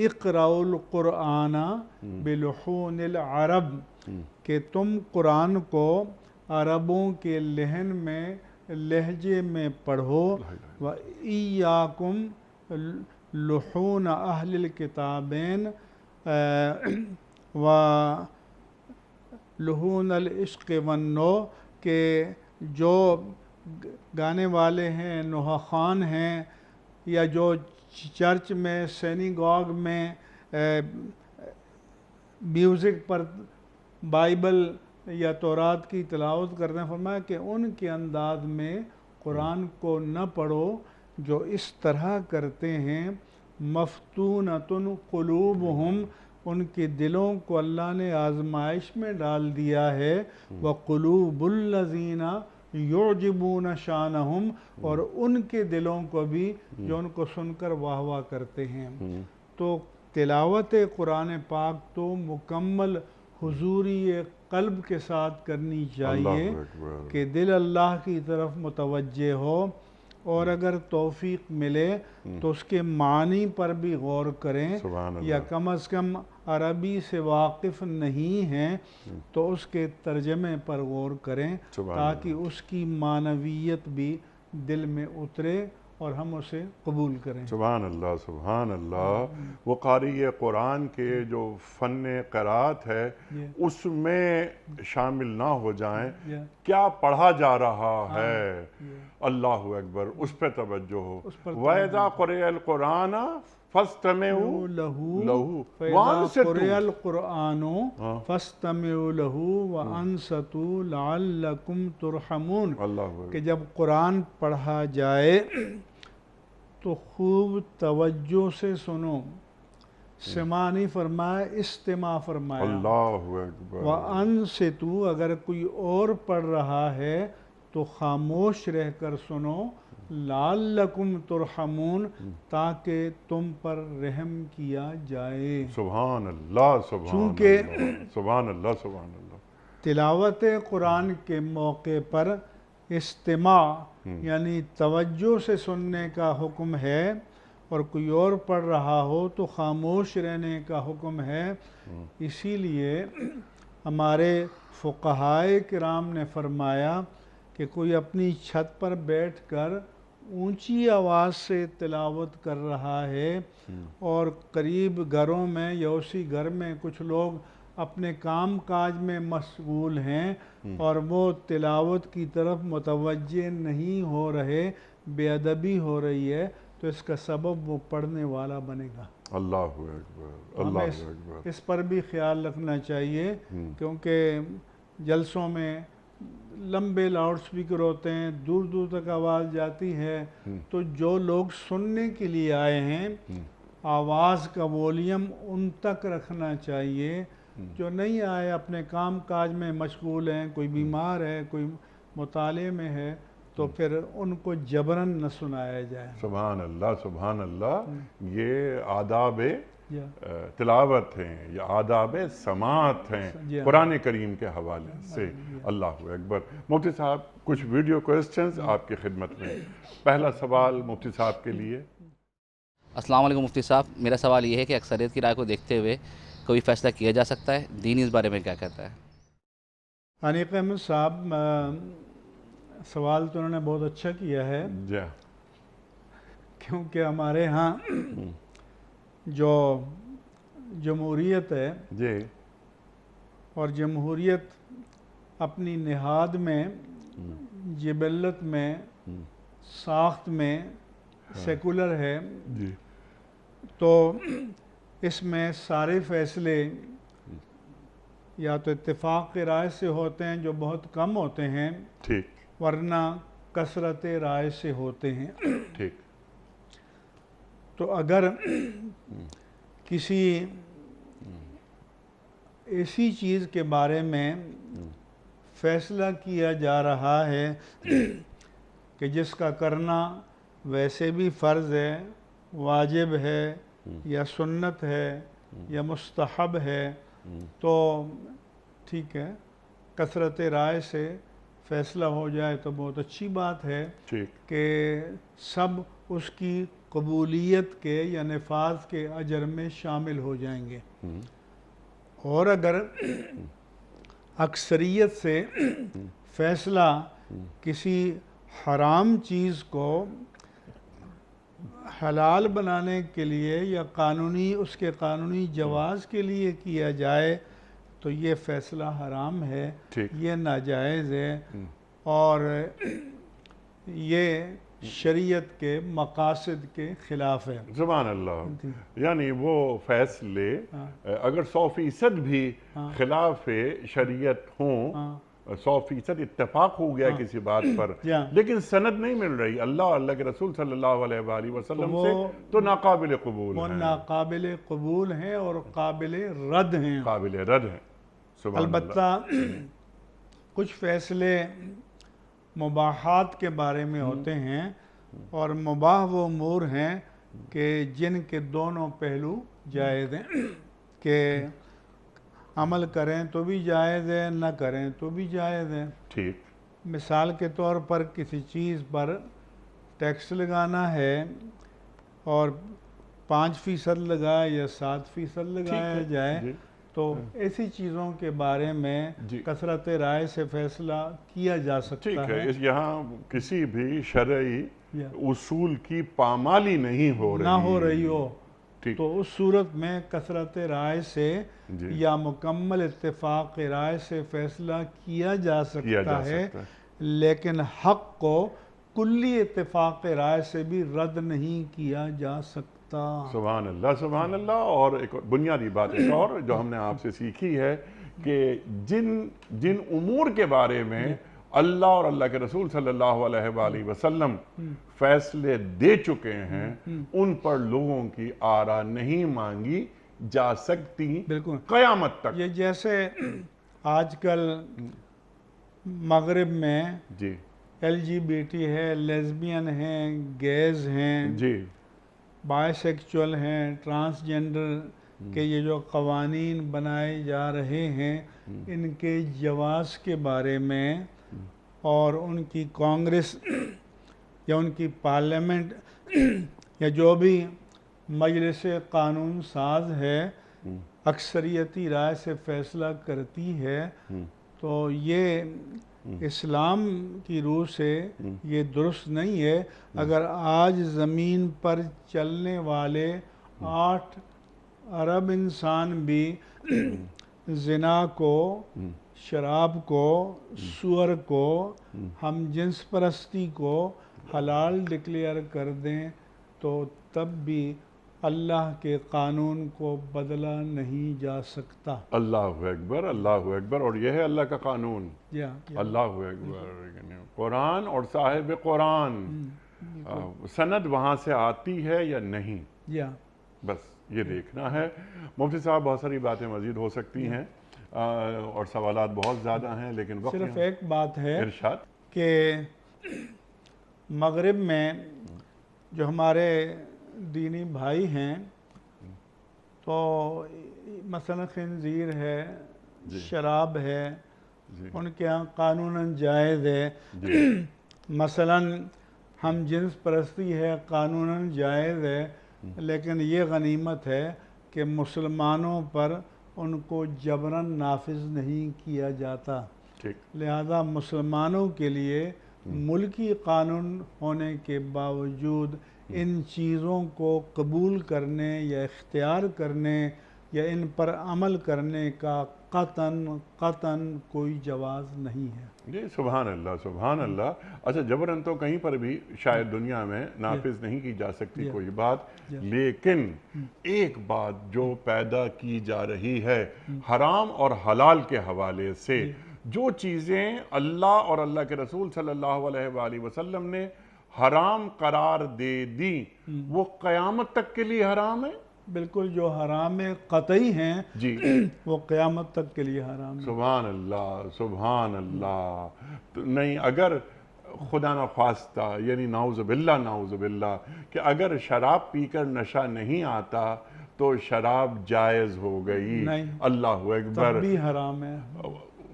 اقرأوا القرآن بلحون العرب، کہ تم قرآن کو عربوں کے لہن میں لہجے میں پڑھو، وَإِيَّاكُمْ لحون اہل الکتابین و لحون العشق والنو، کہ جو گانے والے ہیں، نوحہ خوان ہیں، یا جو چرچ میں سینیگاگ میں میوزک پر بائبل یا تورات کی تلاوت کرتے ہیں، فرمایا کہ ان کے انداز میں قرآن کو نہ پڑھو جو اس طرح کرتے ہیں۔ مفتونۃ قلوبہم، ان کے دلوں کو اللہ نے آزمائش میں ڈال دیا ہے، وقلوب الذین یعجبون شانہم، اور ان کے دلوں کو بھی جو ان کو سن کر واہ واہ کرتے ہیں۔ تو تلاوت قرآن پاک تو مکمل حضوری قلب کے ساتھ کرنی چاہیے کہ دل اللہ کی طرف متوجہ ہو، اور اگر توفیق ملے تو اس کے معنی پر بھی غور کریں، یا کم از کم عربی سے واقف نہیں ہیں تو اس کے ترجمے پر غور کریں تاکہ اس کی معنویت بھی دل میں اترے اور ہم اسے قبول کریں۔ سبحان اللہ، سبحان اللہ۔ وہ قاری قرآن کے جو فن قرات ہے اس میں شامل نہ ہو جائیں، کیا پڑھا جا رہا ہے، اللہ اکبر، اس پہ توجہ ہو۔ وَإِذَا قُرِئَ الْقُرْآنَ فَاسْتَمِعُوا لَهُ فَإِذَا قُرِئَ الْقُرْآنُ فَاسْتَمِعُوا لَهُ وَأَنصِتُوا لَعَلَّكُمْ تُرْحَمُونَ، کہ جب قرآن پڑھا جائے تو خوب توجہ سے سنو۔ سماع نہیں فرمایا، استماع فرمایا۔ اللہ اکبر۔ وَأَنصِتُوا، اگر کوئی اور پڑھ رہا ہے تو خاموش رہ کر سنو، لَعَلَّكُمْ تُرْحَمُونَ، تاکہ تم پر رحم کیا جائے۔ سبحان اللہ، سبحان اللہ، سبحان اللہ، سبحان اللہ۔ تلاوت قرآن کے موقع پر استماع یعنی توجہ سے سننے کا حکم ہے، اور کوئی اور پڑھ رہا ہو تو خاموش رہنے کا حکم ہے۔ اسی لیے ہمارے فقہائے کرام نے فرمایا کہ کوئی اپنی چھت پر بیٹھ کر اونچی آواز سے تلاوت کر رہا ہے اور قریب گھروں میں یا اسی گھر میں کچھ لوگ اپنے کام کاج میں مشغول ہیں اور وہ تلاوت کی طرف متوجہ نہیں ہو رہے، بے ادبی ہو رہی ہے، تو اس کا سبب وہ پڑھنے والا بنے گا۔ اللہ اکبر، اللہ اکبر۔ اس پر بھی خیال رکھنا چاہیے، کیونکہ جلسوں میں لمبے لاؤڈ سپیکر ہوتے ہیں، دور دور تک آواز جاتی ہے، تو جو لوگ سننے کے لیے آئے ہیں آواز کا وولیم ان تک رکھنا چاہیے۔ جو نہیں آئے اپنے کام کاج میں مشغول ہیں، کوئی بیمار ہے، کوئی مطالعے میں ہے، تو پھر ان کو جبراً نہ سنایا جائے۔ سبحان اللہ، سبحان اللہ۔ یہ آداب تلاوت ہیں، یہ آداب سماعت ہیں قرآن کریم کے حوالے سے۔ اللہ اکبر۔ مفتی صاحب کچھ ویڈیو کوئسچنز آپ کی خدمت میں۔ پہلا سوال مفتی صاحب کے لیے۔ السلام علیکم مفتی صاحب، میرا سوال یہ ہے کہ اکثریت کی رائے کو دیکھتے ہوئے کوئی فیصلہ کیا جا سکتا ہے؟ دین اس بارے میں کیا کہتا ہے؟ حنیق احمد صاحب سوال تو انہوں نے بہت اچھا کیا ہے، کیونکہ ہمارے ہاں جو جمہوریت ہے جی، اور جمہوریت اپنی نہاد میں، جبلت میں، ساخت میں سیکولر ہے، جی، تو اس میں سارے فیصلے یا تو اتفاق کی رائے سے ہوتے ہیں جو بہت کم ہوتے ہیں، ٹھیک، ورنہ کثرت رائے سے ہوتے ہیں۔ ٹھیک، تو اگر کسی ایسی چیز کے بارے میں فیصلہ کیا جا رہا ہے کہ جس کا کرنا ویسے بھی فرض ہے، واجب ہے، یا سنت ہے، یا مستحب ہے، تو ٹھیک ہے، کثرت رائے سے فیصلہ ہو جائے تو بہت اچھی بات ہے کہ سب اس کی قبولیت کے یا نفاذ کے اجر میں شامل ہو جائیں گے۔ اور اگر اکثریت سے فیصلہ کسی حرام چیز کو حلال بنانے کے لیے یا اس کے قانونی جواز کے لیے کیا جائے تو یہ فیصلہ حرام ہے، یہ ناجائز ہے، اور یہ شریعت کے مقاصد کے خلاف ہے۔ سبحان اللہ۔ یعنی وہ فیصلے اگر 100% بھی خلاف شریعت ہوں، 100% اتفاق ہو گیا کسی بات پر، لیکن سند نہیں مل رہی اللہ اور اللہ کے رسول صلی اللہ علیہ وآلہ وسلم سے، تو ناقابل قبول ہیں، وہ ناقابل قبول ہیں اور قابل رد ہیں، قابل رد ہیں۔ البتہ کچھ فیصلے مباحات کے بارے میں ہوتے ہیں، اور مباح وہ امور ہیں کہ جن کے دونوں پہلو جائز ہیں، کہ عمل کریں تو بھی جائز ہے، نہ کریں تو بھی جائز ہے۔ ٹھیک، مثال کے طور پر کسی چیز پر ٹیکس لگانا ہے اور 5% لگائے یا 7% لگایا جائے، تو ایسی چیزوں کے بارے میں کثرت رائے سے فیصلہ کیا جا سکتا ہے۔ یہاں کسی بھی شرعی اصول کی پامالی نہیں ہو رہی ہو تو اس صورت میں کثرت رائے سے یا مکمل اتفاق رائے سے فیصلہ کیا جا سکتا ہے، لیکن حق کو کلی اتفاق رائے سے بھی رد نہیں کیا جا سکتا۔ سبحان اللہ، سبحان اللہ۔ اور ایک بنیادی بات ایک اور جو ہم نے آپ سے سیکھی ہے کہ جن امور کے بارے میں اللہ اور اللہ کے رسول صلی اللہ علیہ وآلہ وسلم فیصلے دے چکے ہیں، ان پر لوگوں کی آرا نہیں مانگی جا سکتی قیامت تک۔ یہ جیسے آج کل مغرب میں LGBT ہے، لیزبین ہیں، گیز ہیں، بائی سیکچول ہیں، ٹرانسجنڈر کے یہ جو قوانین بنائے جا رہے ہیں، ان کے جواز کے بارے میں اور ان کی کانگریس یا ان کی پارلیمنٹ یا جو بھی مجلس قانون ساز ہے اکثریتی رائے سے فیصلہ کرتی ہے، تو یہ اسلام کی روح سے یہ درست نہیں ہے۔ اگر آج زمین پر چلنے والے 8 ارب انسان بھی زنا کو، شراب کو، سور کو، ہم جنس پرستی کو حلال ڈکلیئر کر دیں تو تب بھی اللہ کے قانون کو بدلا نہیں جا سکتا۔ اللہ اکبر، اللہ اکبر۔ اور یہ ہے اللہ کا قانون، اللہ اکبر۔ قرآن اور صاحب قرآن، سند وہاں سے آتی ہے یا نہیں، بس یہ دیکھنا ہے۔ مفتی صاحب بہت ساری باتیں مزید ہو سکتی ہیں اور سوالات بہت زیادہ ہیں، لیکن صرف ایک بات ہے ارشاد کہ مغرب میں جو ہمارے دینی بھائی ہیں، تو مثلا خنزیر ہے، شراب ہے، ان کے ہاں قانوناً جائز ہے۔ مثلا ہم جنس پرستی ہے، قانوناً جائز ہے، لیکن یہ غنیمت ہے کہ مسلمانوں پر ان کو جبراً نافذ نہیں کیا جاتا، لہذا مسلمانوں کے لیے ملکی قانون ہونے کے باوجود ان چیزوں کو قبول کرنے یا اختیار کرنے یا ان پر عمل کرنے کا قطعاً کوئی جواز نہیں ہے۔ جی سبحان اللہ سبحان اللہ۔ اچھا جبراً تو کہیں پر بھی شاید دنیا میں نافذ نہیں کی جا سکتی کوئی بات، لیکن ایک بات جو پیدا کی جا رہی ہے حرام اور حلال کے حوالے سے، جو چیزیں اللہ اور اللہ کے رسول صلی اللہ علیہ وآلہ وسلم نے حرام قرار دے دی، وہ قیامت تک کے لیے حرام ہے۔ بالکل، جو حرام قطعی ہیں جی وہ قیامت تک کے لیے حرام ہے۔ سبحان اللہ سبحان اللہ۔ نہیں، اگر خدا نخواستہ، یعنی نعوذ باللہ کہ اگر شراب پی کر نشہ نہیں آتا تو شراب جائز ہو گئی، اللہ اکبر، تب بھی حرام ہے۔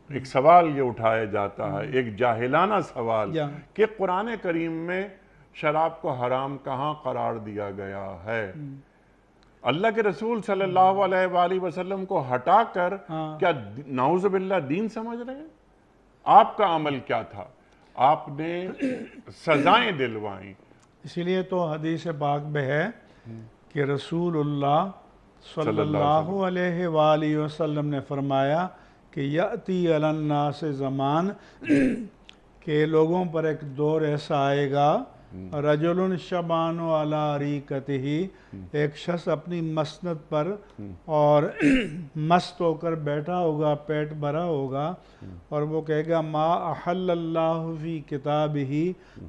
ایک سوال یہ اٹھایا جاتا ہے، ایک جاہلانہ سوال، کہ قرآن کریم میں شراب کو حرام کہاں قرار دیا گیا ہے؟ اللہ کے رسول صلی اللہ علیہ وآلہ وسلم کو ہٹا کر کیا نعوذ باللہ دین سمجھ رہے ہیں؟ آپ کا عمل کیا تھا؟ آپ نے سزائیں دلوائیں۔ اسی لیے تو حدیث پاک میں ہے کہ رسول اللہ صلی اللہ علیہ وآلہ وسلم نے فرمایا کہ یأتی علی الناس زمان، کہ لوگوں پر ایک دور ایسا آئے گا، رجل شبان علی ریقتہ، ایک شخص اپنی مسند پر اور مست ہو کر بیٹھا ہوگا، پیٹ بھرا ہوگا، اور وہ کہے گا ما احل اللہ فی کتابہ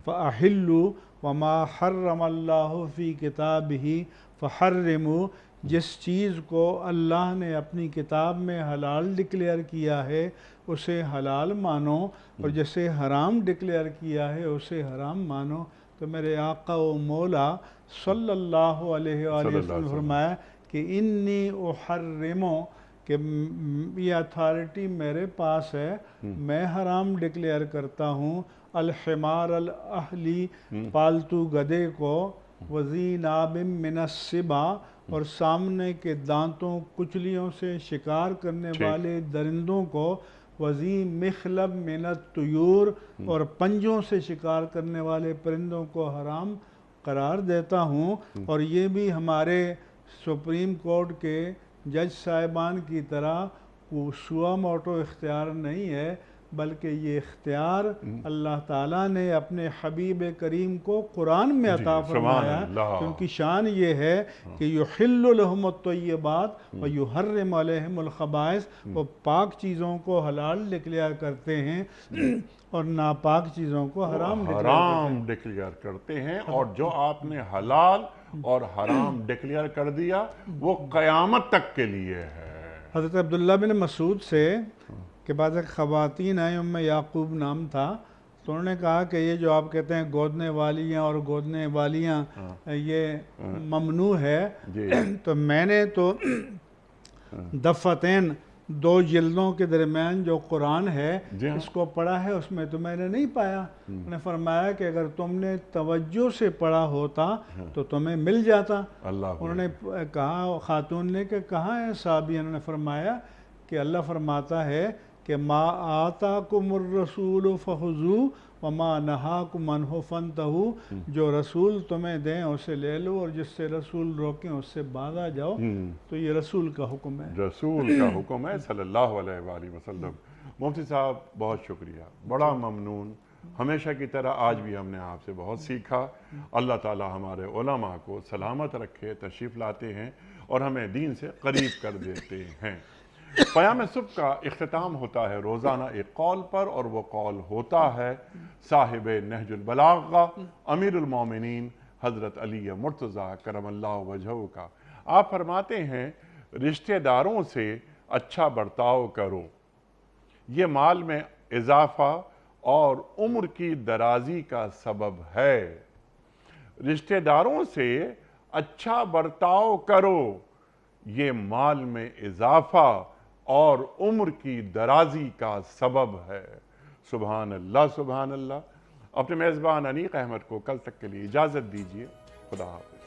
فاحلوا وما حرم اللہ فی کتابہ فحرموا، جس چیز کو اللہ نے اپنی کتاب میں حلال ڈکلیئر کیا ہے اسے حلال مانو، اور جسے حرام ڈکلیئر کیا ہے اسے حرام مانو۔ تو میرے آقا و مولا صلی اللہ علیہ وآلہ وسلم فرمایا کہ انی احرمو، کہ یہ اتھارٹی میرے پاس ہے، میں حرام ڈکلیئر کرتا ہوں الحمار الاہلی، پالتو گدے کو، وذی ناب من السبا، اور سامنے کے دانتوں کچلیوں سے شکار کرنے والے درندوں کو، وذی مخلب من الطیور، اور پنجوں سے شکار کرنے والے پرندوں کو حرام قرار دیتا ہوں۔ اور یہ بھی ہمارے سپریم کورٹ کے جج صاحبان کی طرح وہ سوا موٹو اختیار نہیں ہے، بلکہ یہ اختیار اللہ تعالیٰ نے اپنے حبیب کریم کو قرآن میں عطا فرمایا، کیونکہ شان یہ ہے کہ یحل لہم الطیبات ویحرم علیہم الخبائث، وہ پاک چیزوں کو حلال ڈکلیئر کرتے ہیں اور ناپاک چیزوں کو حرام ڈکلیئر کرتے ہیں، اور جو آپ نے حلال اور حرام ڈکلیئر کر دیا وہ قیامت تک کے لیے ہے۔ حضرت عبداللہ بن مسعود سے کہ بعض خواتین آئیں، ام یعقوب نام تھا، تو انہوں نے کہا کہ یہ جو آپ کہتے ہیں گودنے والیاں اور گودنے والیاں یہ ممنوع ہے، تو میں نے تو دفتین، دو جلدوں کے درمیان جو قرآن ہے اس کو پڑھا ہے، اس میں تو میں نے نہیں پایا۔ انہوں نے فرمایا کہ اگر تم نے توجہ سے پڑھا ہوتا تو تمہیں مل جاتا۔ انہوں نے کہا، خاتون نے، کہ کہاں ہے صحابی؟ انہوں نے فرمایا کہ اللہ فرماتا ہے کہ ما آتاکم الرسول فخذوہ وما نہاکم عنہ فانتہوا، جو رسول تمہیں دیں اسے لے لو اور جس سے رسول روکیں اس سے باز آ جاؤ۔ تو یہ رسول کا حکم ہے، رسول کا حکم ہے صلی اللہ علیہ وآلہ وسلم۔ مفتی صاحب بہت شکریہ، بڑا ممنون، ہمیشہ کی طرح آج بھی ہم نے آپ سے بہت سیکھا۔ اللہ تعالی ہمارے علماء کو سلامت رکھے، تشریف لاتے ہیں اور ہمیں دین سے قریب کر دیتے ہیں۔ پیام صبح کا اختتام ہوتا ہے روزانہ ایک قول پر، اور وہ قول ہوتا ہے صاحب نہج البلاغہ امیر المومنین حضرت علی مرتضیٰ کرم اللہ وجہہ کا۔ آپ فرماتے ہیں رشتہ داروں سے اچھا برتاؤ کرو، یہ مال میں اضافہ اور عمر کی درازی کا سبب ہے۔ رشتہ داروں سے اچھا برتاؤ کرو، یہ مال میں اضافہ اور عمر کی درازی کا سبب ہے۔ سبحان اللہ سبحان اللہ۔ اپنے میزبان انیق احمد کو کل تک کے لیے اجازت دیجیے۔ خدا حافظ۔